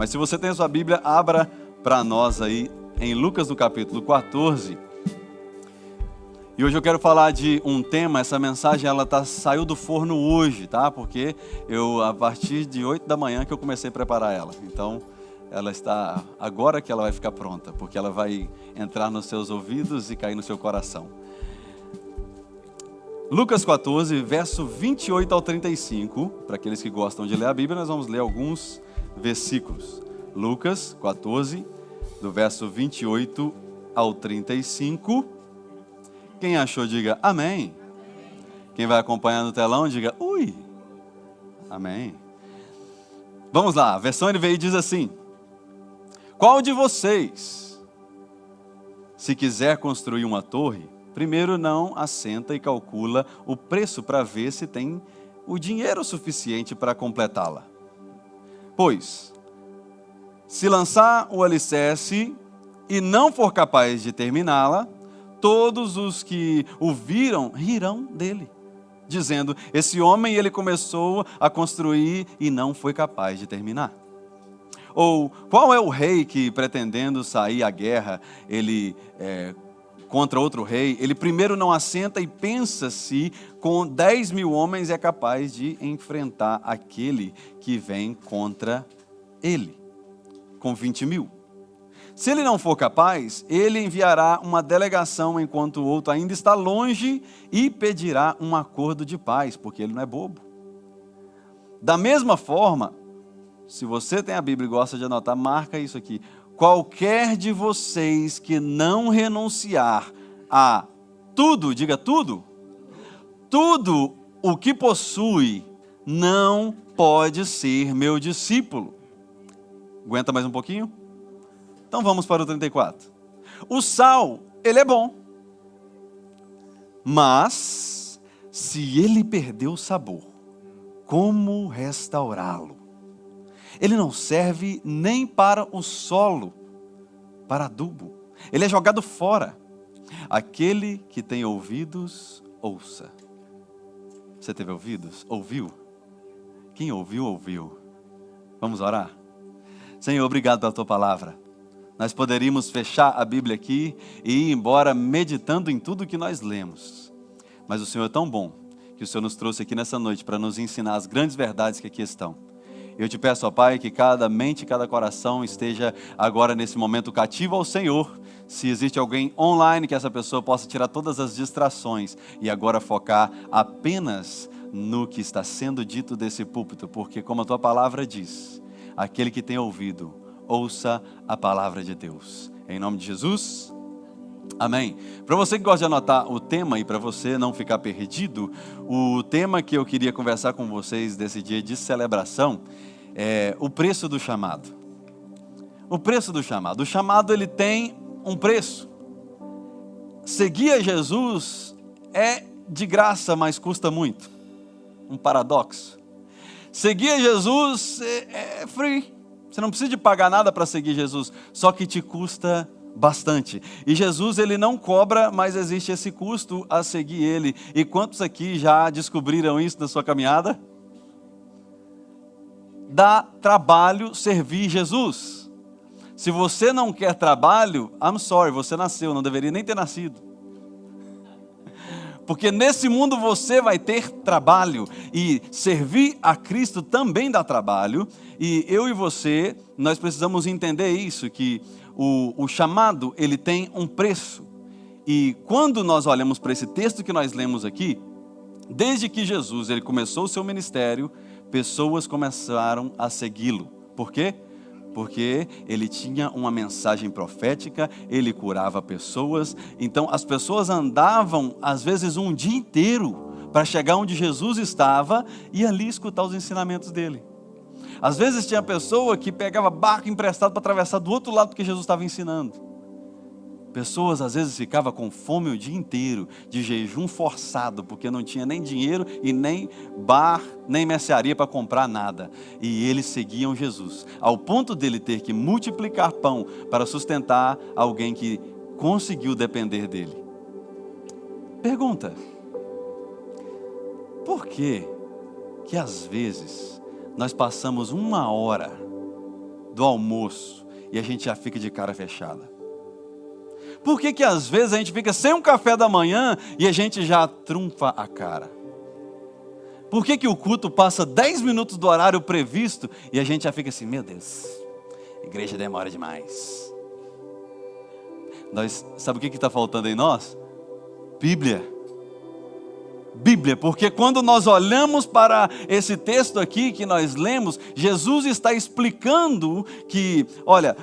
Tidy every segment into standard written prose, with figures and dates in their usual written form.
Mas se você tem a sua Bíblia, abra para nós aí em Lucas no capítulo 14. E hoje eu quero falar de um tema. Essa mensagem saiu do forno hoje, tá? Porque a partir de 8 da manhã que eu comecei a preparar ela. Então, ela está agora que ela vai ficar pronta, porque ela vai entrar nos seus ouvidos e cair no seu coração. Lucas 14, verso 28 ao 35. Para aqueles que gostam de ler a Bíblia, nós vamos ler alguns versículos. Lucas 14, do verso 28 ao 35. Quem achou, diga amém. Quem vai acompanhar no telão, diga ui. Amém. Vamos lá, a versão NVI diz assim: qual de vocês, se quiser construir uma torre, primeiro não assenta e calcula o preço para ver se tem o dinheiro suficiente para completá-la? Pois, se lançar o alicerce e não for capaz de terminá-la, todos os que o viram rirão dele, dizendo: esse homem, ele começou a construir e não foi capaz de terminar. Ou qual é o rei que, pretendendo sair à guerra, contra outro rei, ele primeiro não assenta e pensa se com 10.000 homens é capaz de enfrentar aquele que vem contra ele, com 20.000? Se ele não for capaz, ele enviará uma delegação enquanto o outro ainda está longe e pedirá um acordo de paz, porque ele não é bobo. Da mesma forma, se você tem a Bíblia e gosta de anotar, marca isso aqui: qualquer de vocês que não renunciar a tudo, diga tudo, tudo o que possui, não pode ser meu discípulo. Aguenta mais um pouquinho? Então vamos para o 34. O sal, ele é bom, mas se ele perder o sabor, como restaurá-lo? Ele não serve nem para o solo, para adubo. Ele é jogado fora. Aquele que tem ouvidos, ouça. Você teve ouvidos? Ouviu? Quem ouviu, ouviu. Vamos orar? Senhor, obrigado pela tua palavra. Nós poderíamos fechar a Bíblia aqui e ir embora meditando em tudo que nós lemos. Mas o Senhor é tão bom que o Senhor nos trouxe aqui nessa noite para nos ensinar as grandes verdades que aqui estão. Eu te peço, ó Pai, que cada mente e cada coração esteja agora nesse momento cativo ao Senhor. Se existe alguém online, que essa pessoa possa tirar todas as distrações e agora focar apenas no que está sendo dito desse púlpito, porque como a tua palavra diz, aquele que tem ouvido, ouça a palavra de Deus. Em nome de Jesus, amém. Para você que gosta de anotar o tema e para você não ficar perdido, o tema que eu queria conversar com vocês desse dia de celebração é o preço do chamado. O preço do chamado. O chamado, ele tem um preço. Seguir a Jesus é de graça, mas custa muito. Um paradoxo. Seguir a Jesus é free. Você não precisa de pagar nada para seguir Jesus, só que te custa bastante. E Jesus, ele não cobra, mas existe esse custo a seguir ele. E quantos aqui já descobriram isso na sua caminhada? Dá trabalho servir Jesus. Se você não quer trabalho, I'm sorry, você nasceu, não deveria nem ter nascido. Porque nesse mundo você vai ter trabalho, e servir a Cristo também dá trabalho, e eu e você, nós precisamos entender isso, que o chamado, ele tem um preço. E quando nós olhamos para esse texto que nós lemos aqui, desde que Jesus ele começou o seu ministério, pessoas começaram a segui-lo. Por quê? Porque ele tinha uma mensagem profética, ele curava pessoas, então as pessoas andavam às vezes um dia inteiro para chegar onde Jesus estava e ali escutar os ensinamentos dele. Às vezes tinha pessoa que pegava barco emprestado para atravessar do outro lado do que Jesus estava ensinando. Pessoas às vezes ficavam com fome o dia inteiro, de jejum forçado, porque não tinha nem dinheiro e nem bar, nem mercearia para comprar nada. E eles seguiam Jesus, ao ponto dele ter que multiplicar pão para sustentar alguém que conseguiu depender dele. Pergunta: por que às vezes nós passamos 1 hora do almoço e a gente já fica de cara fechada? Por que às vezes a gente fica sem um café da manhã e a gente já trunfa a cara? Por que o culto passa 10 minutos do horário previsto e a gente já fica assim, meu Deus, a igreja demora demais. Sabe o que está faltando em nós? Bíblia, porque quando nós olhamos para esse texto aqui que nós lemos, Jesus está explicando que, olha,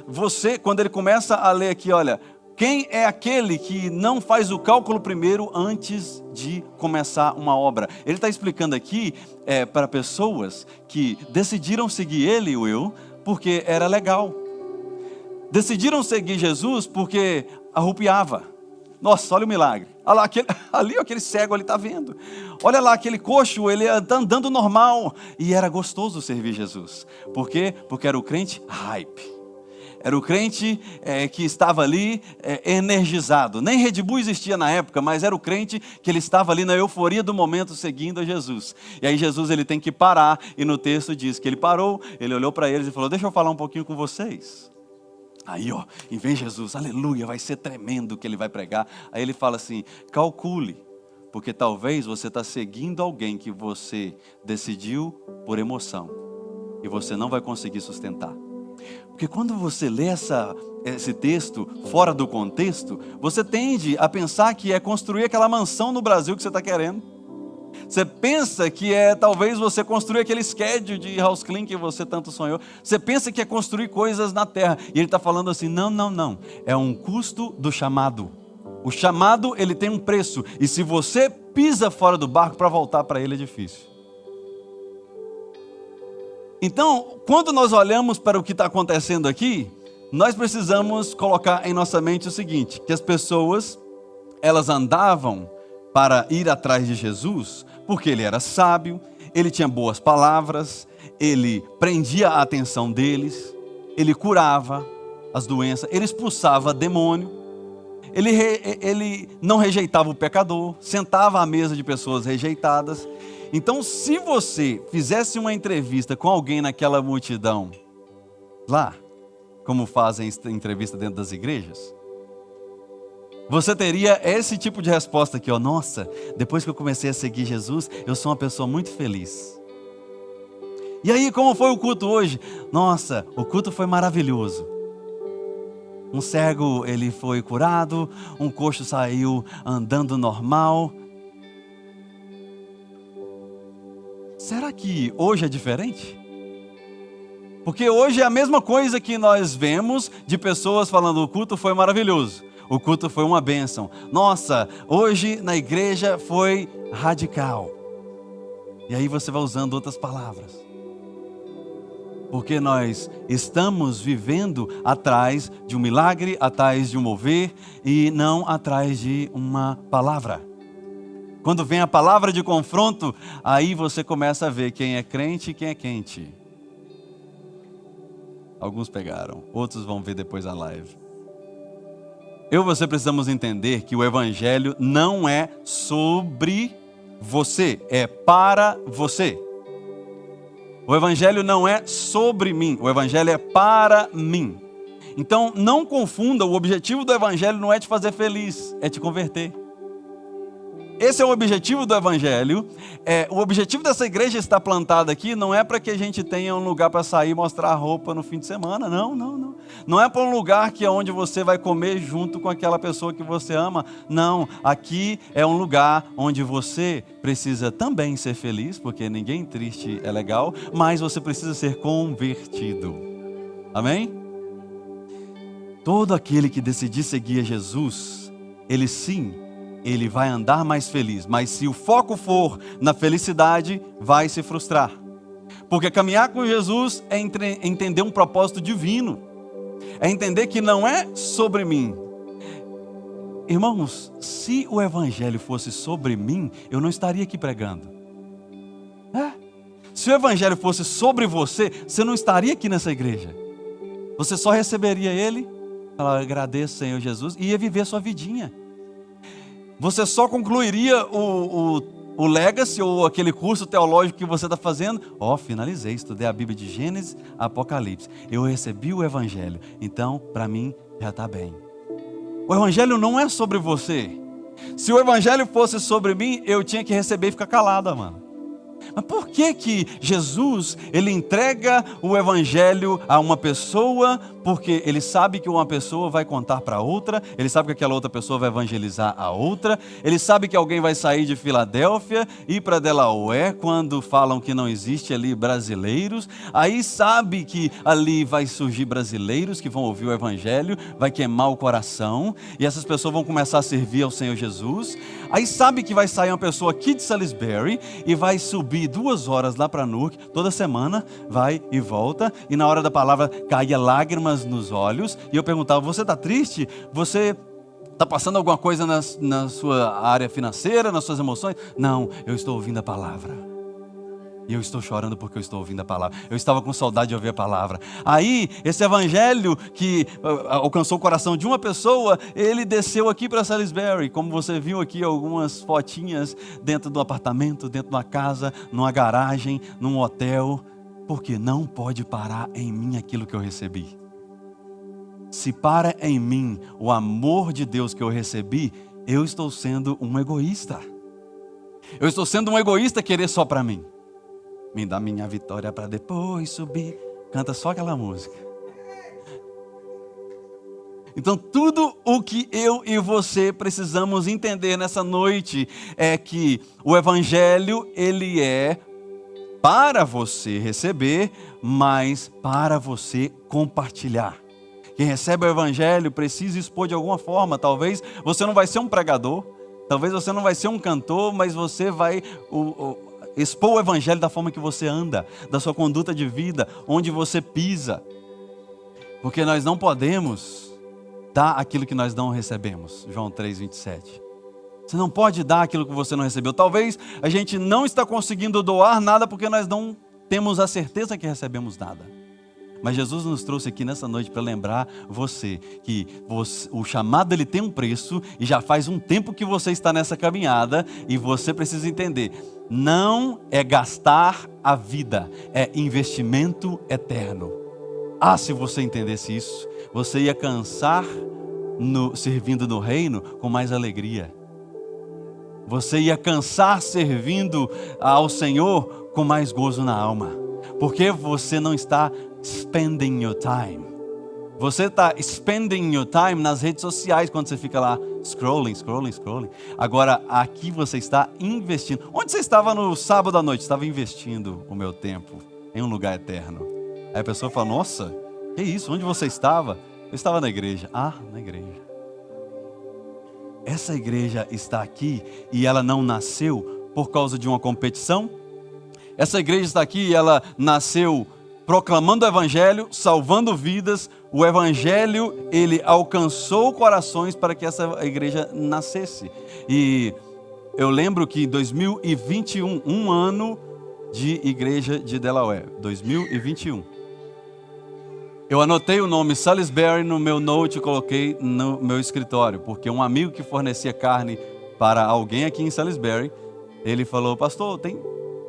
quando ele começa a ler aqui, olha, quem é aquele que não faz o cálculo primeiro antes de começar uma obra? Ele está explicando aqui para pessoas que decidiram seguir ele, porque era legal. Decidiram seguir Jesus porque arrupiava. Nossa, olha o milagre. Olha lá, aquele cego ali está vendo. Olha lá, aquele coxo, ele está andando normal. E era gostoso servir Jesus. Por quê? Porque era o crente hype. Era o crente que estava ali energizado. Nem Red Bull existia na época, mas era o crente que ele estava ali na euforia do momento seguindo a Jesus. E aí Jesus ele tem que parar, e no texto diz que ele parou, ele olhou para eles e falou, deixa eu falar um pouquinho com vocês. Aí e vem Jesus, aleluia, vai ser tremendo o que ele vai pregar. Aí ele fala assim, calcule, porque talvez você está seguindo alguém que você decidiu por emoção, e você não vai conseguir sustentar. Porque quando você lê esse texto fora do contexto, você tende a pensar que é construir aquela mansão no Brasil que você está querendo. Você pensa que talvez você construir aquele schedule de house clean que você tanto sonhou. Você pensa que é construir coisas na terra. E ele está falando assim, não. É um custo do chamado. O chamado, ele tem um preço. E se você pisa fora do barco, para voltar para ele é difícil. Então, quando nós olhamos para o que está acontecendo aqui, nós precisamos colocar em nossa mente o seguinte, que as pessoas, elas andavam para ir atrás de Jesus, porque ele era sábio, ele tinha boas palavras, ele prendia a atenção deles, ele curava as doenças, ele expulsava demônio, ele não rejeitava o pecador, sentava à mesa de pessoas rejeitadas. Então, se você fizesse uma entrevista com alguém naquela multidão, lá, como fazem entrevista dentro das igrejas, você teria esse tipo de resposta aqui, nossa, depois que eu comecei a seguir Jesus, eu sou uma pessoa muito feliz. E aí, como foi o culto hoje? Nossa, o culto foi maravilhoso. Um cego, ele foi curado, um coxo saiu andando normal. Será que hoje é diferente? Porque hoje é a mesma coisa que nós vemos de pessoas falando, o culto foi maravilhoso, o culto foi uma bênção. Nossa, hoje na igreja foi radical. E aí você vai usando outras palavras. Porque nós estamos vivendo atrás de um milagre, atrás de um mover e não atrás de uma palavra. Quando vem a palavra de confronto, aí você começa a ver quem é crente e quem é quente. Alguns pegaram, outros vão ver depois a live. Eu e você precisamos entender que o evangelho não é sobre você, é para você. O evangelho não é sobre mim, o evangelho é para mim. Então não confunda, o objetivo do evangelho não é te fazer feliz, é te converter. Esse é o objetivo do evangelho. O objetivo dessa igreja estar plantada aqui não é para que a gente tenha um lugar para sair e mostrar a roupa no fim de semana, não. Não é para um lugar que é onde você vai comer junto com aquela pessoa que você ama, não. Aqui é um lugar onde você precisa também ser feliz, porque ninguém triste é legal, mas você precisa ser convertido. Amém? Todo aquele que decidir seguir a Jesus, ele vai andar mais feliz, mas se o foco for na felicidade, vai se frustrar. Porque caminhar com Jesus é entender um propósito divino, é entender que não é sobre mim. Irmãos, se o evangelho fosse sobre mim, eu não estaria aqui pregando. Se o evangelho fosse sobre você, você não estaria aqui nessa igreja. Você só receberia ele, falar, agradeço, Senhor Jesus, e ia viver sua vidinha. Você só concluiria o legacy ou aquele curso teológico que você está fazendo. Finalizei, estudei a Bíblia de Gênesis, Apocalipse. Eu recebi o Evangelho, então para mim já está bem. O Evangelho não é sobre você. Se o Evangelho fosse sobre mim, eu tinha que receber e ficar calado, mano. Mas por que Jesus, ele entrega o Evangelho a uma pessoa? Porque ele sabe que uma pessoa vai contar para outra, ele sabe que aquela outra pessoa vai evangelizar a outra, ele sabe que alguém vai sair de Filadélfia e ir para Delaware quando falam que não existe ali brasileiros, aí sabe que ali vai surgir brasileiros que vão ouvir o Evangelho, vai queimar o coração e essas pessoas vão começar a servir ao Senhor Jesus, aí sabe que vai sair uma pessoa aqui de Salisbury e vai subir 2 horas lá para Newark, toda semana, vai e volta, e na hora da palavra caía lágrimas nos olhos, e eu perguntava, você está triste? Você está passando alguma coisa na sua área financeira, nas suas emoções? Não, eu estou ouvindo a palavra. E eu estou chorando porque eu estou ouvindo a palavra. Eu estava com saudade de ouvir a palavra. Aí, esse evangelho que alcançou o coração de uma pessoa, ele desceu aqui para Salisbury. Como você viu aqui, algumas fotinhas dentro do apartamento, dentro de uma casa, numa garagem, num hotel. Porque não pode parar em mim aquilo que eu recebi. Se para em mim o amor de Deus que eu recebi, eu estou sendo um egoísta. Eu estou sendo um egoísta querer só para mim. Me dá minha vitória para depois subir. Canta só aquela música. Então tudo o que eu e você precisamos entender nessa noite é que o Evangelho, ele é para você receber, mas para você compartilhar. Quem recebe o Evangelho precisa expor de alguma forma. Talvez você não vai ser um pregador, talvez você não vai ser um cantor, mas você vai expor o Evangelho da forma que você anda, da sua conduta de vida, onde você pisa. Porque nós não podemos dar aquilo que nós não recebemos. João 3:27. Você não pode dar aquilo que você não recebeu. Talvez a gente não está conseguindo doar nada porque nós não temos a certeza que recebemos nada. Mas Jesus nos trouxe aqui nessa noite para lembrar você que o chamado ele tem um preço e já faz um tempo que você está nessa caminhada e você precisa entender, não é gastar a vida, é investimento eterno. Se você entendesse isso, você ia cansar servindo no reino com mais alegria. Você ia cansar servindo ao Senhor com mais gozo na alma. Porque você não está spending your time. Você está spending your time nas redes sociais quando você fica lá scrolling. Agora aqui você está investindo. Onde você estava no sábado à noite? Estava investindo o meu tempo em um lugar eterno. Aí a pessoa fala, nossa, que isso? Onde você estava? Eu estava na igreja. Na igreja. Essa igreja está aqui e ela não nasceu por causa de uma competição. Essa igreja está aqui e ela nasceu proclamando o Evangelho, salvando vidas. O Evangelho, ele alcançou corações para que essa igreja nascesse. E eu lembro que em 2021, um ano de igreja de Delaware, 2021. Eu anotei o nome Salisbury no meu note e coloquei no meu escritório, porque um amigo que fornecia carne para alguém aqui em Salisbury, ele falou, pastor, tem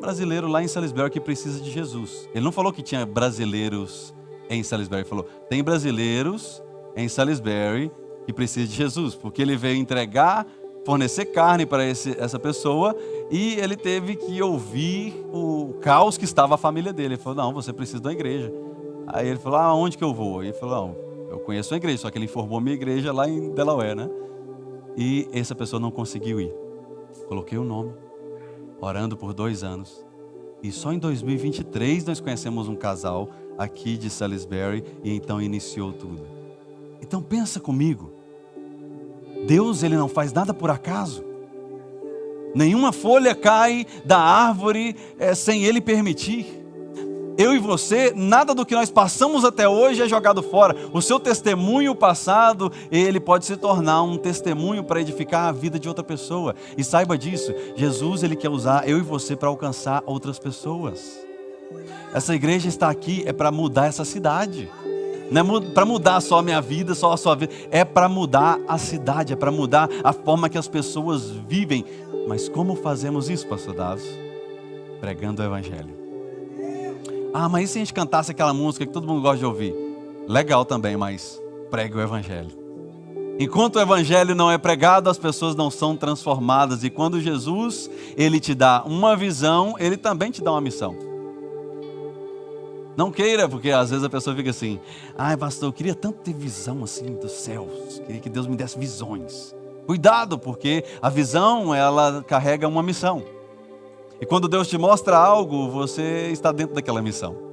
brasileiro lá em Salisbury que precisa de Jesus. Ele não falou que tinha brasileiros em Salisbury, ele falou, tem brasileiros em Salisbury que precisam de Jesus, porque ele veio fornecer carne para essa pessoa e ele teve que ouvir o caos que estava a família dele. Ele falou, não, você precisa de uma igreja. Aí ele falou, aonde que eu vou? Ele falou, não, eu conheço uma igreja, só que ele informou minha igreja lá em Delaware, né? E essa pessoa não conseguiu ir. Coloquei o nome, orando por 2 anos. E só em 2023 nós conhecemos um casal aqui de Salisbury e então iniciou tudo. Então pensa comigo, Deus ele não faz nada por acaso. Nenhuma folha cai da árvore sem Ele permitir. Eu e você, nada do que nós passamos até hoje é jogado fora. O seu testemunho passado, ele pode se tornar um testemunho para edificar a vida de outra pessoa. E saiba disso, Jesus ele quer usar eu e você para alcançar outras pessoas. Essa igreja está aqui para mudar essa cidade. Não é para mudar só a minha vida, só a sua vida. É para mudar a cidade, é para mudar a forma que as pessoas vivem. Mas como fazemos isso, pastor Davi? Pregando o evangelho. Ah, mas e se a gente cantasse aquela música que todo mundo gosta de ouvir? Legal também, mas pregue o evangelho. Enquanto o evangelho não é pregado, as pessoas não são transformadas. E quando Jesus, ele te dá uma visão, ele também te dá uma missão. Não queira, porque às vezes a pessoa fica assim: ai, pastor, eu queria tanto ter visão assim dos céus. Queria que Deus me desse visões. Cuidado, porque a visão, ela carrega uma missão. E quando Deus te mostra algo, você está dentro daquela missão.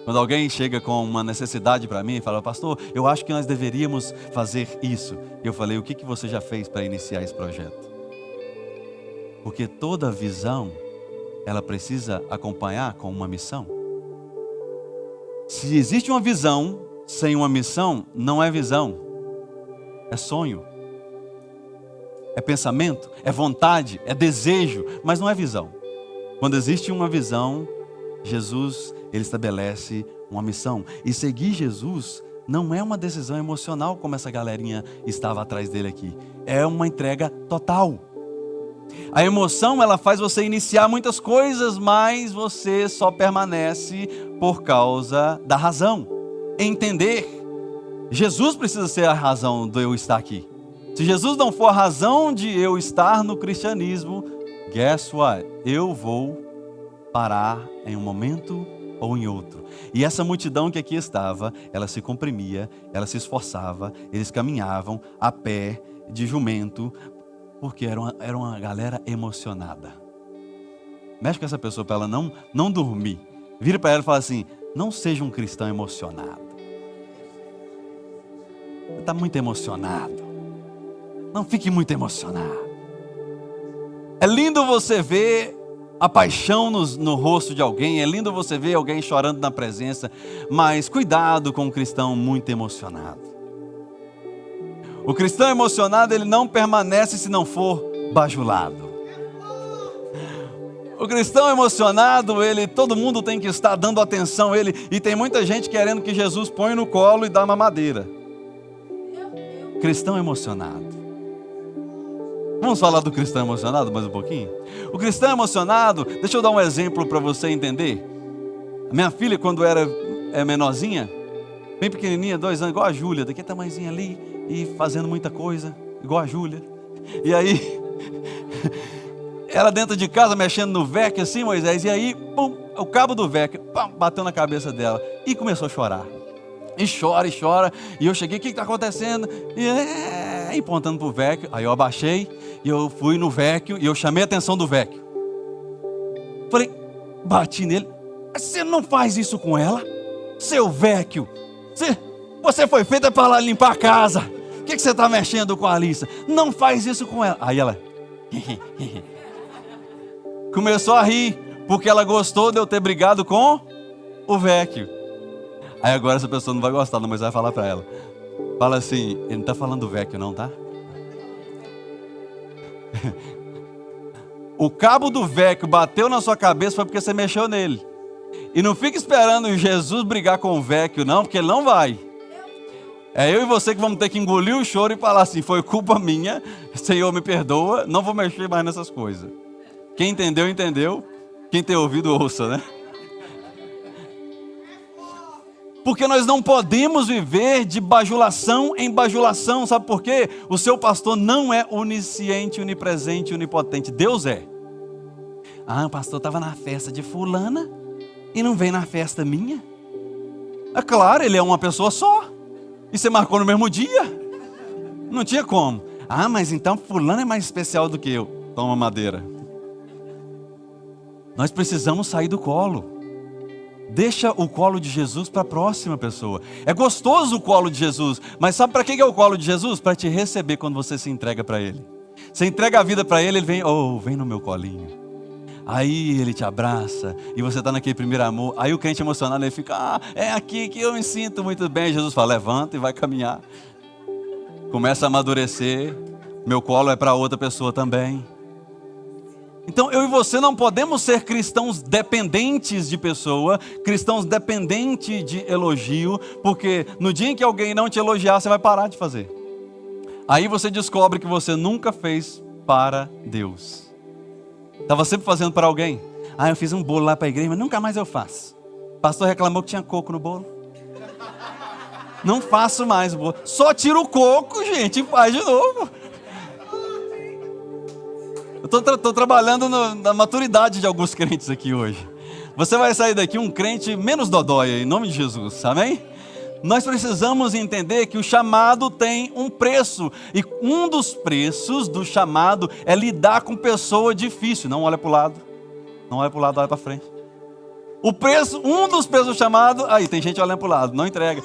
Quando alguém chega com uma necessidade para mim e fala: pastor, eu acho que nós deveríamos fazer isso. Eu falei: o que você já fez para iniciar esse projeto? Porque toda visão, ela precisa acompanhar com uma missão. Se existe uma visão sem uma missão, não é visão, é sonho. É pensamento, é vontade, é desejo, mas não é visão. Quando existe uma visão, Jesus, ele estabelece uma missão. E seguir Jesus não é uma decisão emocional, como essa galerinha estava atrás dele aqui. É uma entrega total. A emoção, ela faz você iniciar muitas coisas, mas você só permanece por causa da razão. Entender. Jesus precisa ser a razão de eu estar aqui. Se Jesus não for a razão de eu estar no cristianismo, guess what? Eu vou parar em um momento ou em outro. E essa multidão que aqui estava, ela se comprimia, ela se esforçava, eles caminhavam a pé, de jumento, porque era uma galera emocionada. Mexe com essa pessoa para ela não dormir. Vira para ela e fala assim: não seja um cristão emocionado. Você está muito emocionado. Não fique muito emocionado. É lindo você ver a paixão no rosto de alguém. É lindo você ver alguém chorando na presença. Mas cuidado com o cristão muito emocionado. O cristão emocionado, ele não permanece se não for bajulado. O cristão emocionado, todo mundo tem que estar dando atenção a ele. E tem muita gente querendo que Jesus ponha no colo e dá mamadeira. Cristão emocionado. Vamos falar do cristão emocionado mais um pouquinho? O cristão emocionado, deixa eu dar um exemplo para você entender. A minha filha, quando era menorzinha, bem pequenininha, 2 anos, igual a Júlia, daquele tamanhozinho ali, e fazendo muita coisa, igual a Júlia. E aí, ela dentro de casa, mexendo no VEC assim, Moisés, e aí, pum, o cabo do VEC, pum, bateu na cabeça dela, e começou a chorar. E chora, e eu cheguei: o que está acontecendo? E apontando para o VEC, aí eu abaixei, e eu fui no VEC, e eu chamei a atenção do VEC. Falei, bati nele: você não faz isso com ela? Seu VEC, você foi feita para limpar a casa, o que você está mexendo com a Alissa? Não faz isso com ela. Aí ela começou a rir, porque ela gostou de eu ter brigado com o VEC. Aí agora essa pessoa não vai gostar, não, mas vai falar para ela. Fala assim: ele não está falando do VEC não, tá? O cabo do VEC bateu na sua cabeça foi porque você mexeu nele. E não fica esperando Jesus brigar com o VEC não, porque ele não vai. É eu e você que vamos ter que engolir o choro e falar assim: foi culpa minha, Senhor me perdoa, não vou mexer mais nessas coisas. Quem entendeu, entendeu. Quem tem ouvido, ouça, né? Porque nós não podemos viver de bajulação em bajulação. Sabe por quê? O seu pastor não é onisciente, onipresente, onipotente. Deus é. Ah, o pastor estava na festa de fulana e não veio na festa minha. É claro, ele é uma pessoa só. E você marcou no mesmo dia. Não tinha como. Ah, mas então fulano é mais especial do que eu. Toma madeira. Nós precisamos sair do colo. Deixa o colo de Jesus para a próxima pessoa. É gostoso o colo de Jesus, mas sabe para que é o colo de Jesus? Para te receber quando você se entrega para Ele. Você entrega a vida para Ele, Ele vem, vem no meu colinho. Aí Ele te abraça, e você está naquele primeiro amor. Aí o crente emocionado, ele fica: é aqui que eu me sinto muito bem. Jesus fala: levanta e vai caminhar. Começa a amadurecer. Meu colo é para outra pessoa também. Então eu e você não podemos ser cristãos dependentes de pessoa, cristãos dependentes de elogio, porque no dia em que alguém não te elogiar, você vai parar de fazer. Aí você descobre que você nunca fez para Deus. Estava sempre fazendo para alguém. Eu fiz um bolo lá para a igreja, mas nunca mais eu faço. O pastor reclamou que tinha coco no bolo. Não faço mais o bolo. Só tira o coco, gente, e faz de novo. Eu estou trabalhando na maturidade de alguns crentes aqui hoje. Você vai sair daqui um crente menos dodói, em nome de Jesus, amém? Nós precisamos entender que o chamado tem um preço. E um dos preços do chamado é lidar com pessoa difícil. Não olha para o lado. Não olha para o lado, olha para frente. Um dos preços do chamado... Aí, tem gente olhando para o lado, não entrega.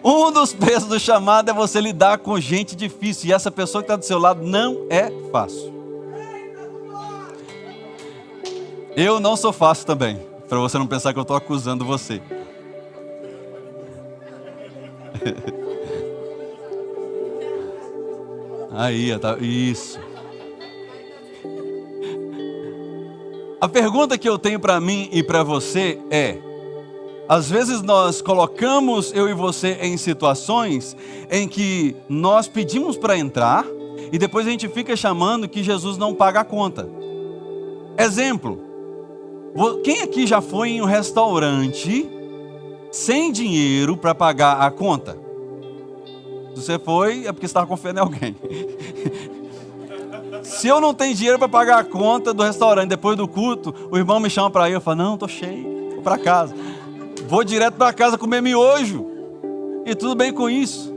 Um dos preços do chamado é você lidar com gente difícil. E essa pessoa que está do seu lado não é fácil. Eu não sou fácil também. Para você não pensar que eu estou acusando você. Aí, tá, isso. A pergunta que eu tenho para mim e para você é: às vezes nós colocamos eu e você em situações em que nós pedimos para entrar e depois a gente fica chamando que Jesus não paga a conta. Exemplo: quem aqui já foi em um restaurante sem dinheiro para pagar a conta? Se você foi, é porque você estava confiando em alguém. Se eu não tenho dinheiro para pagar a conta do restaurante depois do culto, o irmão me chama para ir, eu falo: não, estou cheio, vou para casa. Vou direto para casa comer miojo. E tudo bem com isso.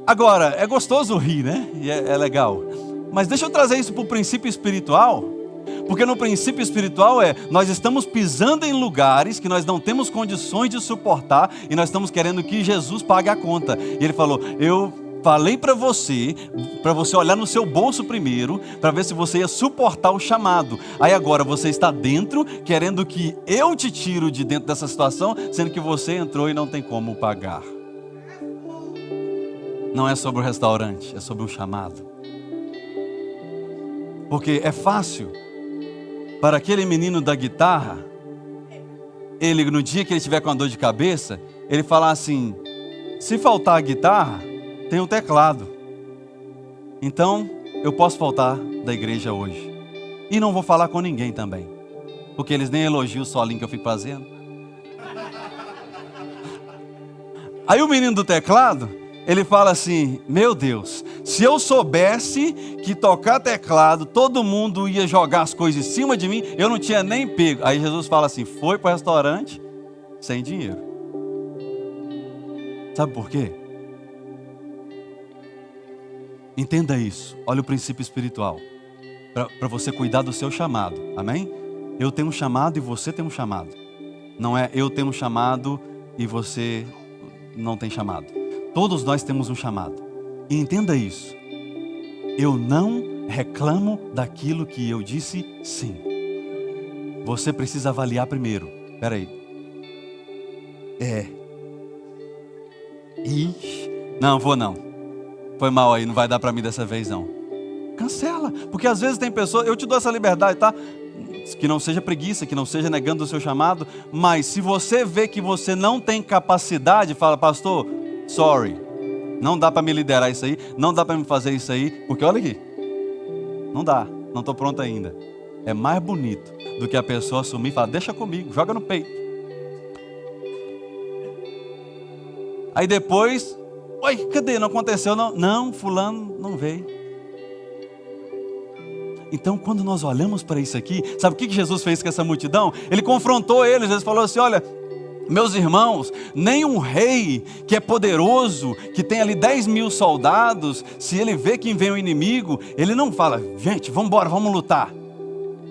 Agora, é gostoso rir, né? E é legal. Mas deixa eu trazer isso para o princípio espiritual. Porque no princípio espiritual nós estamos pisando em lugares que nós não temos condições de suportar e nós estamos querendo que Jesus pague a conta. E ele falou: eu falei para você olhar no seu bolso primeiro, para ver se você ia suportar o chamado. Aí agora você está dentro, querendo que eu te tiro de dentro dessa situação, sendo que você entrou e não tem como pagar. Não é sobre o restaurante, é sobre um chamado. Porque é fácil para aquele menino da guitarra, ele, no dia que ele estiver com a dor de cabeça, ele falar assim: se faltar a guitarra, tem um teclado. Então, eu posso faltar da igreja hoje. E não vou falar com ninguém também, porque eles nem elogiam o solinho que eu fico fazendo. Aí o menino do teclado, ele fala assim: meu Deus, se eu soubesse que tocar teclado, todo mundo ia jogar as coisas em cima de mim, eu não tinha nem pego. Aí Jesus fala assim: foi para o restaurante sem dinheiro. Sabe por quê? Entenda isso. Olha o princípio espiritual. Para você cuidar do seu chamado. Amém? Eu tenho um chamado e você tem um chamado. Não é eu tenho um chamado e você não tem chamado. Todos nós temos um chamado. E entenda isso. Eu não reclamo daquilo que eu disse sim. Você precisa avaliar primeiro. Espera aí. Não, vou não. Foi mal aí, não vai dar para mim dessa vez não. Cancela. Porque às vezes tem pessoas, eu te dou essa liberdade, tá? Que não seja preguiça, que não seja negando o seu chamado. Mas se você vê que você não tem capacidade, fala: pastor, sorry, não dá para me liderar isso aí, não dá para me fazer isso aí, porque olha aqui, não dá, não estou pronto ainda. É mais bonito do que a pessoa assumir e falar: deixa comigo, joga no peito. Aí depois, oi, cadê? Não aconteceu não? Não, fulano não veio. Então, quando nós olhamos para isso aqui, sabe o que Jesus fez com essa multidão? Ele confrontou eles, ele falou assim: olha, meus irmãos, nem um rei que é poderoso, que tem ali 10.000 soldados, se ele vê que vem o inimigo, ele não fala: gente, vamos embora, vamos lutar.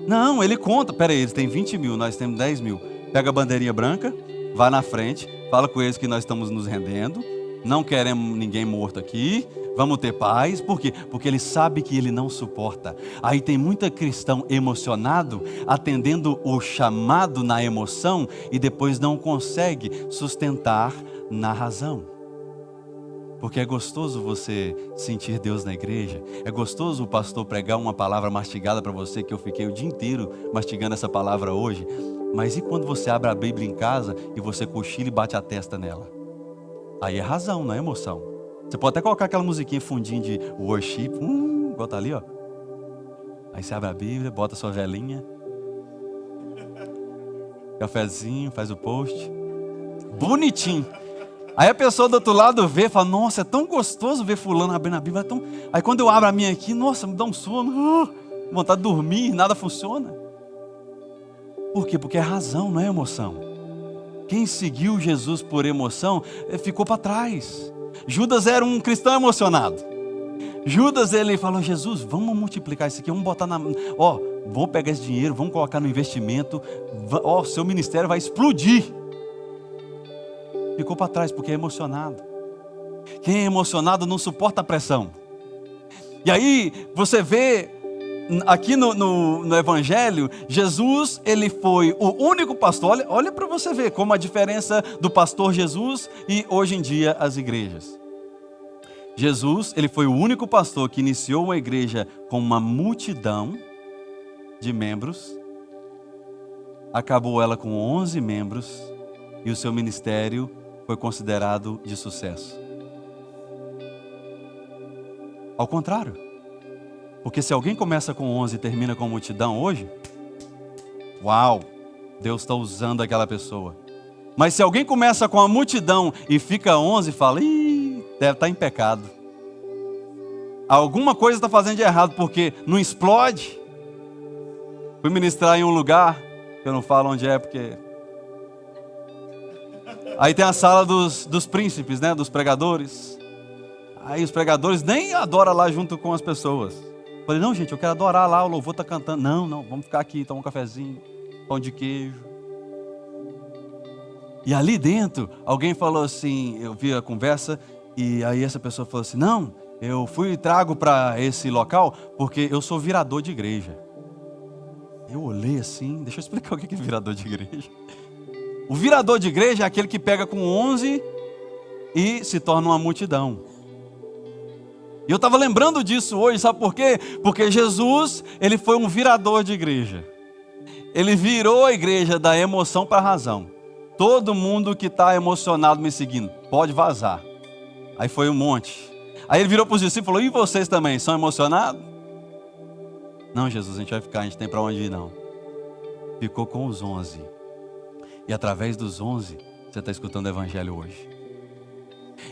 Não, ele conta: peraí, eles têm 20.000, nós temos 10.000. Pega a bandeirinha branca, vai na frente, fala com eles que nós estamos nos rendendo, não queremos ninguém morto aqui, vamos ter paz. Por quê? Porque ele sabe que ele não suporta. Aí tem muita cristão emocionado, atendendo o chamado na emoção, e depois não consegue sustentar na razão. Porque é gostoso você sentir Deus na igreja. É gostoso o pastor pregar uma palavra mastigada para você, que eu fiquei o dia inteiro mastigando essa palavra hoje. Mas e quando você abre a Bíblia em casa e você cochila e bate a testa nela? Aí é razão, não é emoção. Você pode até colocar aquela musiquinha fundinha de worship, igual tá ali, ó. Aí você abre a Bíblia, bota a sua velinha, cafezinho, faz o post. Bonitinho. Aí a pessoa do outro lado vê e fala, nossa, é tão gostoso ver fulano abrindo a Bíblia. Aí quando eu abro a minha aqui, nossa, me dá um sono, vontade de dormir, nada funciona. Por quê? Porque é razão, não é emoção. Quem seguiu Jesus por emoção, ficou para trás. Judas era um cristão emocionado. Judas, ele falou, Jesus, vamos multiplicar isso aqui, vamos botar vamos pegar esse dinheiro, vamos colocar no investimento, seu ministério vai explodir. Ficou para trás porque é emocionado. Quem é emocionado não suporta a pressão. E aí você vê aqui no Evangelho, Jesus, ele foi o único pastor. Olha para você ver como a diferença do pastor Jesus e hoje em dia as igrejas. Jesus, ele foi o único pastor que iniciou uma igreja com uma multidão de membros, acabou ela com 11 membros e o seu ministério foi considerado de sucesso. Ao contrário, porque se alguém começa com 11 e termina com multidão hoje, uau, Deus está usando aquela pessoa. Mas se alguém começa com a multidão e fica 11, fala, deve estar em pecado. Alguma coisa está fazendo de errado, porque não explode. Fui ministrar em um lugar, que eu não falo onde é, porque... Aí tem a sala dos príncipes, né, dos pregadores. Aí os pregadores nem adoram lá junto com as pessoas. Falei, não gente, eu quero adorar lá, o louvor está cantando. Não, vamos ficar aqui, tomar um cafezinho, pão de queijo. E ali dentro, alguém falou assim, eu vi a conversa, e aí essa pessoa falou assim, não, eu fui e trago para esse local, porque eu sou virador de igreja. Eu olhei assim, deixa eu explicar o que é virador de igreja. O virador de igreja é aquele que pega com 11 e se torna uma multidão. E eu estava lembrando disso hoje, sabe por quê? Porque Jesus, ele foi um virador de igreja. Ele virou a igreja da emoção para a razão. Todo mundo que está emocionado me seguindo, pode vazar. Aí foi um monte. Aí ele virou para os discípulos e falou, e vocês também, são emocionados? Não, Jesus, a gente vai ficar, a gente tem para onde ir não. Ficou com os 11. E através dos 11, você está escutando o Evangelho hoje.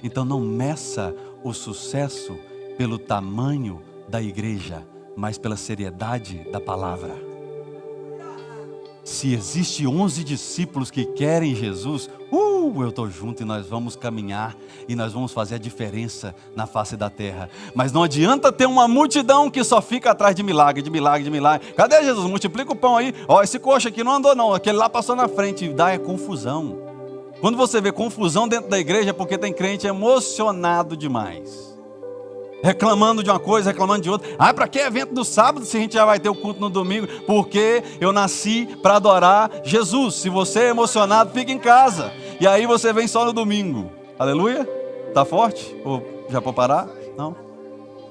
Então não meça o sucesso pelo tamanho da igreja, mas pela seriedade da palavra. Se existe 11 discípulos que querem Jesus, eu estou junto e nós vamos caminhar e nós vamos fazer a diferença na face da terra. Mas não adianta ter uma multidão que só fica atrás de milagre, de milagre, de milagre. Cadê Jesus? Multiplica o pão aí. Esse coxa aqui não andou não, aquele lá passou na frente. Dá confusão. Quando você vê confusão dentro da igreja é porque tem crente emocionado demais. Reclamando de uma coisa, reclamando de outra. Para que evento do sábado se a gente já vai ter o culto no domingo? Porque eu nasci para adorar Jesus. Se você é emocionado, fica em casa. E aí você vem só no domingo. Aleluia? Tá forte? Ou já pode parar? Não?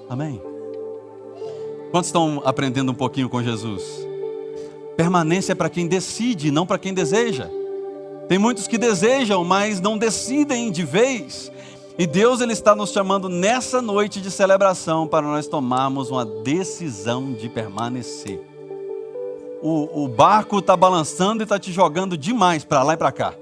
Amém. Quantos estão aprendendo um pouquinho com Jesus? Permanência é para quem decide, não para quem deseja. Tem muitos que desejam, mas não decidem de vez. E Deus, ele está nos chamando nessa noite de celebração para nós tomarmos uma decisão de permanecer. O barco está balançando e está te jogando demais para lá e para cá.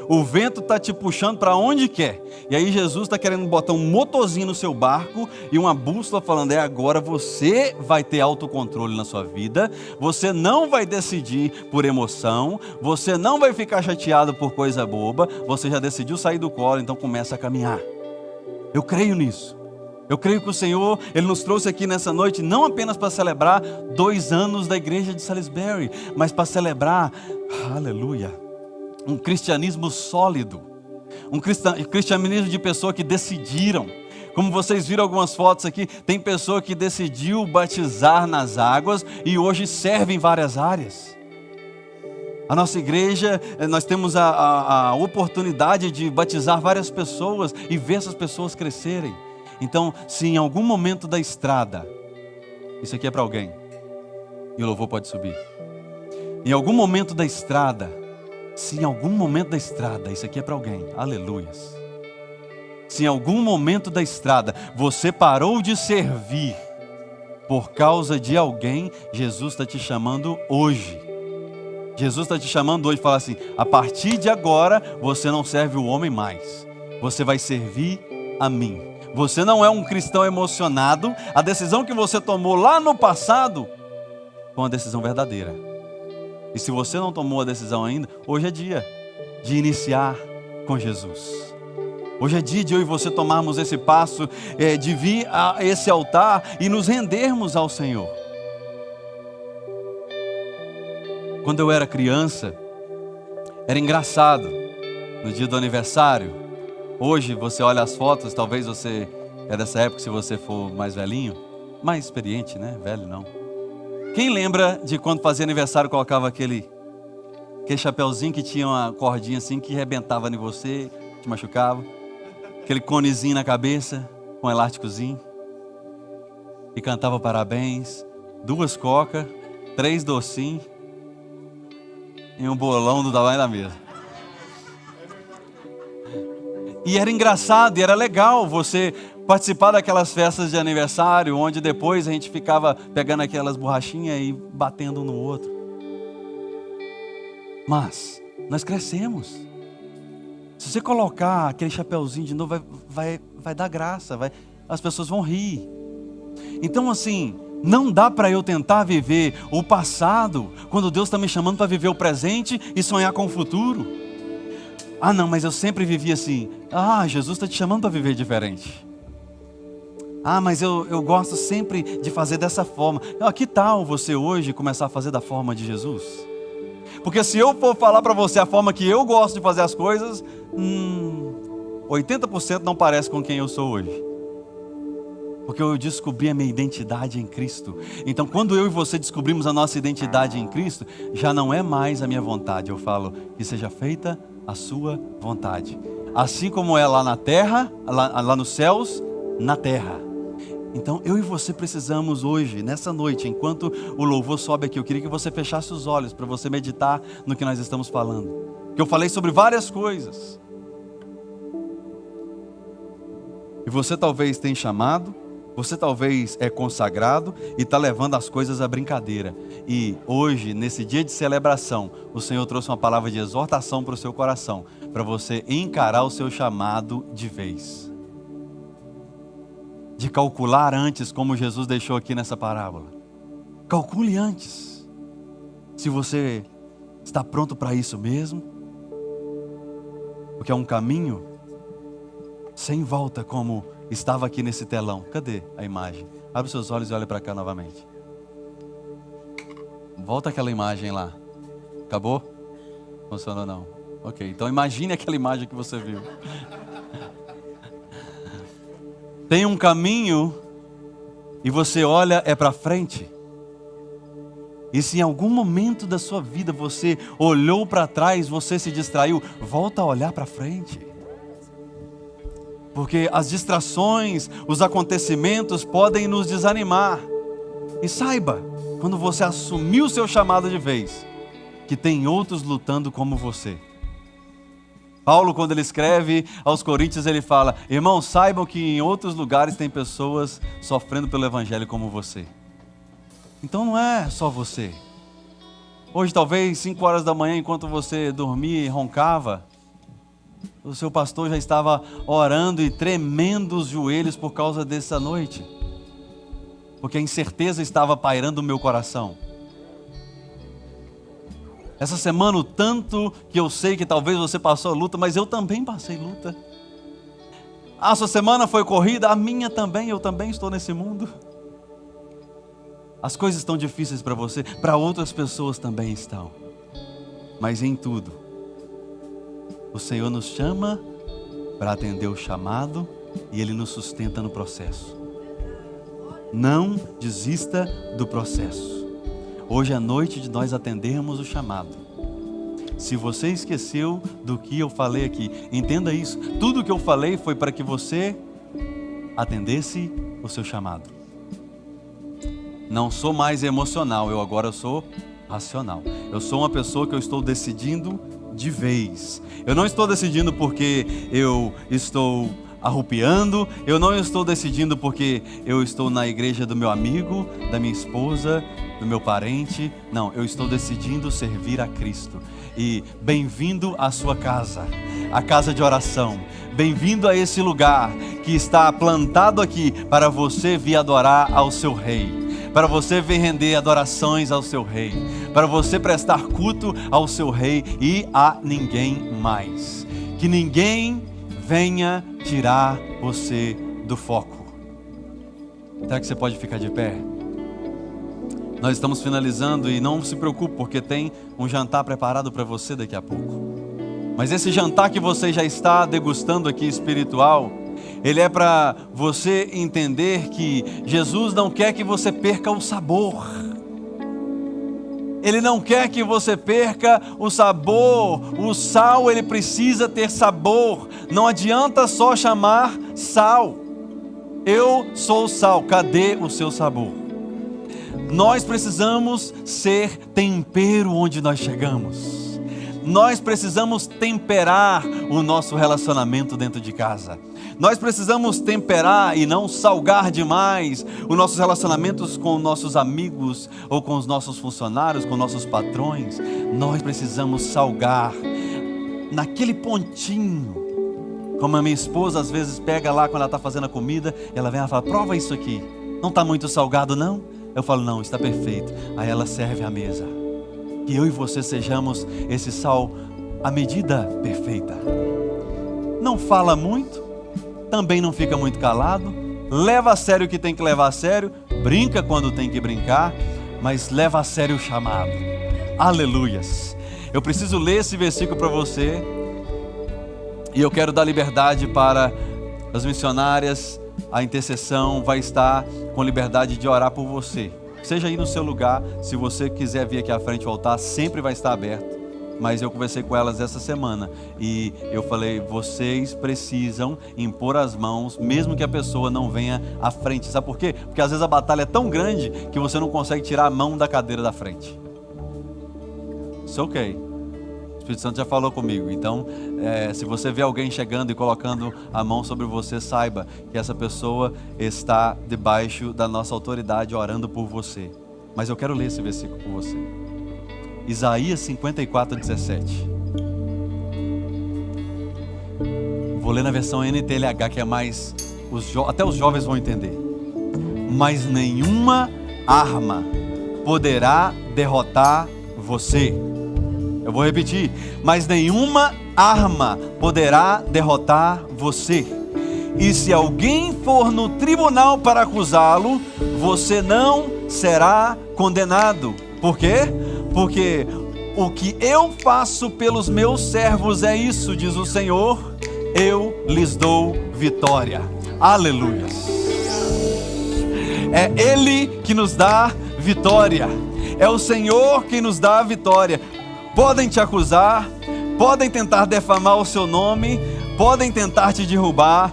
O vento está te puxando para onde quer. E aí Jesus está querendo botar um motorzinho no seu barco e uma bússola falando, agora você vai ter autocontrole na sua vida. Você não vai decidir por emoção. Você não vai ficar chateado por coisa boba. Você já decidiu sair do colo, então começa a caminhar. Eu creio nisso. Eu creio que o Senhor, ele nos trouxe aqui nessa noite não apenas para celebrar 2 anos da igreja de Salisbury, mas para celebrar, aleluia, um cristianismo sólido, um cristianismo de pessoas que decidiram. Como vocês viram algumas fotos aqui, tem pessoa que decidiu batizar nas águas e hoje serve em várias áreas. A nossa igreja, nós temos a oportunidade de batizar várias pessoas e ver essas pessoas crescerem. Então, se em algum momento da estrada, isso aqui é para alguém, e o louvor pode subir. Em algum momento da estrada, se em algum momento da estrada, isso aqui é para alguém, aleluias. Se em algum momento da estrada você parou de servir por causa de alguém, Jesus está te chamando hoje. Jesus está te chamando hoje e fala assim: a partir de agora você não serve o homem mais, você vai servir a mim. Você não é um cristão emocionado. A decisão que você tomou lá no passado foi uma decisão verdadeira. E se você não tomou a decisão ainda, hoje é dia de iniciar com Jesus. Hoje é dia de eu e você tomarmos esse passo, de vir a esse altar e nos rendermos ao Senhor. Quando eu era criança, era engraçado, no dia do aniversário. Hoje você olha as fotos, talvez você é dessa época, se você for mais velhinho, mais experiente, né? Velho não. Quem lembra de quando fazia aniversário, colocava aquele chapeuzinho que tinha uma cordinha assim, que rebentava em você, te machucava? Aquele conezinho na cabeça, com um elásticozinho. E cantava parabéns, 2 coca, 3 docinhos e um bolão do tamanho da mesa. E era engraçado, e era legal você participar daquelas festas de aniversário, onde depois a gente ficava pegando aquelas borrachinhas e batendo um no outro. Mas nós crescemos. Se você colocar aquele chapeuzinho de novo, vai dar graça, as pessoas vão rir. Então assim, não dá para eu tentar viver o passado, quando Deus está me chamando para viver o presente e sonhar com o futuro. Ah não, mas eu sempre vivi assim. Ah, Jesus está te chamando para viver diferente. Ah, mas eu gosto sempre de fazer dessa forma. Que tal você hoje começar a fazer da forma de Jesus? Porque se eu for falar para você a forma que eu gosto de fazer as coisas, 80% não parece com quem eu sou hoje. Porque eu descobri a minha identidade em Cristo. Então quando eu e você descobrimos a nossa identidade em Cristo, já não é mais a minha vontade. Eu falo, que seja feita a sua vontade. Assim como é lá na terra, lá nos céus, na terra. Então eu e você precisamos hoje, nessa noite, enquanto o louvor sobe aqui, eu queria que você fechasse os olhos para você meditar no que nós estamos falando. Que eu falei sobre várias coisas. E você talvez tenha chamado, você talvez é consagrado e está levando as coisas à brincadeira. E hoje, nesse dia de celebração, o Senhor trouxe uma palavra de exortação para o seu coração, para você encarar o seu chamado de vez. De calcular antes, como Jesus deixou aqui nessa parábola. Calcule antes. Se você está pronto para isso mesmo. Porque é um caminho sem volta, como estava aqui nesse telão. Cadê a imagem? Abre seus olhos e olha para cá novamente. Volta aquela imagem lá. Acabou? Funcionou não? Ok, então imagine aquela imagem que você viu. Tem um caminho e você olha para frente. E se em algum momento da sua vida você olhou para trás, você se distraiu, volta a olhar para frente. Porque as distrações, os acontecimentos podem nos desanimar. E saiba, quando você assumir o seu chamado de vez, que tem outros lutando como você. Paulo, quando ele escreve aos Coríntios, ele fala: irmãos, saibam que em outros lugares tem pessoas sofrendo pelo evangelho como você. Então não é só você. Hoje talvez 5 horas da manhã, enquanto você dormia e roncava, o seu pastor já estava orando e tremendo os joelhos por causa dessa noite. Porque a incerteza estava pairando no meu coração. Essa semana, o tanto que eu sei que talvez você passou luta, mas eu também passei luta. A sua semana foi corrida, a minha também, eu também estou nesse mundo. As coisas estão difíceis para você, para outras pessoas também estão. Mas em tudo, o Senhor nos chama para atender o chamado e Ele nos sustenta no processo. Não desista do processo. Hoje é noite de nós atendermos o chamado. Se você esqueceu do que eu falei aqui, entenda isso. Tudo que eu falei foi para que você atendesse o seu chamado. Não sou mais emocional, eu agora sou racional. Eu sou uma pessoa que eu estou decidindo de vez. Eu não estou decidindo porque eu estou arrupiando, eu não estou decidindo porque eu estou na igreja do meu amigo, da minha esposa, do meu parente. Não, eu estou decidindo servir a Cristo. E bem-vindo à sua casa, a casa de oração. Bem-vindo a esse lugar que está plantado aqui para você vir adorar ao seu Rei, para você vir render adorações ao seu Rei, para você prestar culto ao seu Rei e a ninguém mais. Que ninguém venha tirar você do foco. Será que você pode ficar de pé? Nós estamos finalizando e não se preocupe, porque tem um jantar preparado para você daqui a pouco. Mas esse jantar que você já está degustando aqui espiritual, ele é para você entender que Jesus não quer que você perca o sabor. Ele não quer que você perca o sabor. O sal, ele precisa ter sabor. Não adianta só chamar sal. Eu sou o sal. Cadê o seu sabor? Nós precisamos ser tempero onde nós chegamos. Nós precisamos temperar o nosso relacionamento dentro de casa. Nós precisamos temperar e não salgar demais os nossos relacionamentos com nossos amigos ou com os nossos funcionários, com nossos patrões. Nós precisamos salgar naquele pontinho. Como a minha esposa às vezes pega lá quando ela está fazendo a comida, ela vem e fala: prova isso aqui, não está muito salgado não? Eu falo: não, está perfeito. Aí ela serve a mesa. Que eu e você sejamos esse sal à medida perfeita. Não fala muito, também não fica muito calado, leva a sério o que tem que levar a sério, brinca quando tem que brincar, mas leva a sério o chamado. Aleluias. Eu preciso ler esse versículo para você, e eu quero dar liberdade para as missionárias. A intercessão vai estar com liberdade de orar por você. Seja aí no seu lugar, se você quiser vir aqui à frente, o altar sempre vai estar aberto. Mas eu conversei com elas essa semana e eu falei: vocês precisam impor as mãos, mesmo que a pessoa não venha à frente. Sabe por quê? Porque às vezes a batalha é tão grande que você não consegue tirar a mão da cadeira da frente. Isso é ok. O Espírito Santo já falou comigo. Então, se você vê alguém chegando e colocando a mão sobre você, saiba que essa pessoa está debaixo da nossa autoridade, orando por você. Mas eu quero ler esse versículo com você. Isaías 54:17. Vou ler na versão NTLH, que é mais... até os jovens vão entender. Mas nenhuma arma poderá derrotar você. Eu vou repetir. Mas nenhuma arma poderá derrotar você. E se alguém for no tribunal para acusá-lo, você não será condenado. Por quê? Porque o que eu faço pelos meus servos é isso, diz o Senhor: eu lhes dou vitória. Aleluia. É Ele que nos dá vitória. É o Senhor que nos dá a vitória. Podem te acusar, podem tentar defamar o seu nome, podem tentar te derrubar.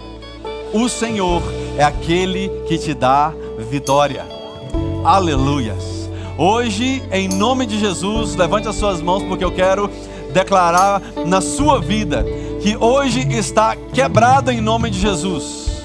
O Senhor é aquele que te dá vitória. Aleluias. Hoje, em nome de Jesus, levante as suas mãos, porque eu quero declarar na sua vida que hoje está quebrado em nome de Jesus.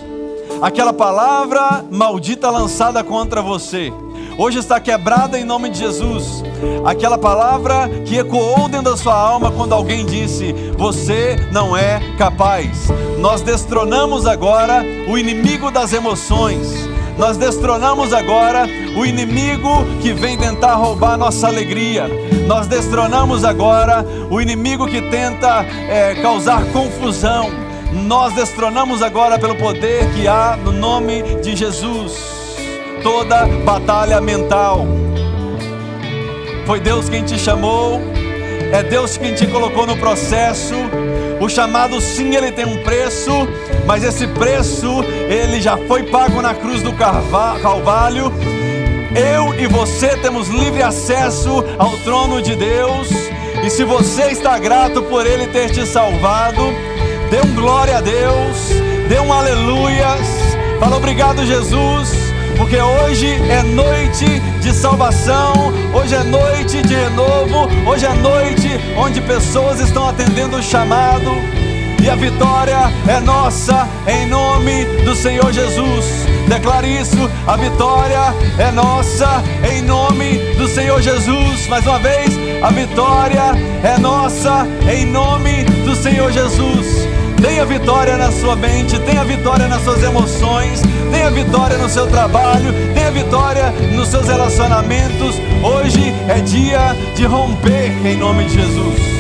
Aquela palavra maldita lançada contra você, hoje está quebrada em nome de Jesus. Aquela palavra que ecoou dentro da sua alma quando alguém disse: você não é capaz. Nós destronamos agora o inimigo das emoções. Nós destronamos agora o inimigo que vem tentar roubar nossa alegria. Nós destronamos agora o inimigo que tenta causar confusão. Nós destronamos agora, pelo poder que há no nome de Jesus, toda batalha mental. Foi Deus quem te chamou, é Deus quem te colocou no processo. O chamado, sim, ele tem um preço, mas esse preço, ele já foi pago na cruz do Calvário. Eu e você temos livre acesso ao trono de Deus. E se você está grato por Ele ter te salvado, dê um glória a Deus, dê um aleluias, fala obrigado Jesus, porque hoje é noite de salvação, hoje é noite de renovo, hoje é noite onde pessoas estão atendendo o chamado, e a vitória é nossa, em nome do Senhor Jesus. Declare isso, a vitória é nossa, em nome do Senhor Jesus. Mais uma vez, a vitória é nossa, em nome do Senhor Jesus. Tenha vitória na sua mente, tenha vitória nas suas emoções, tenha vitória no seu trabalho, tenha vitória nos seus relacionamentos. Hoje é dia de romper, em nome de Jesus.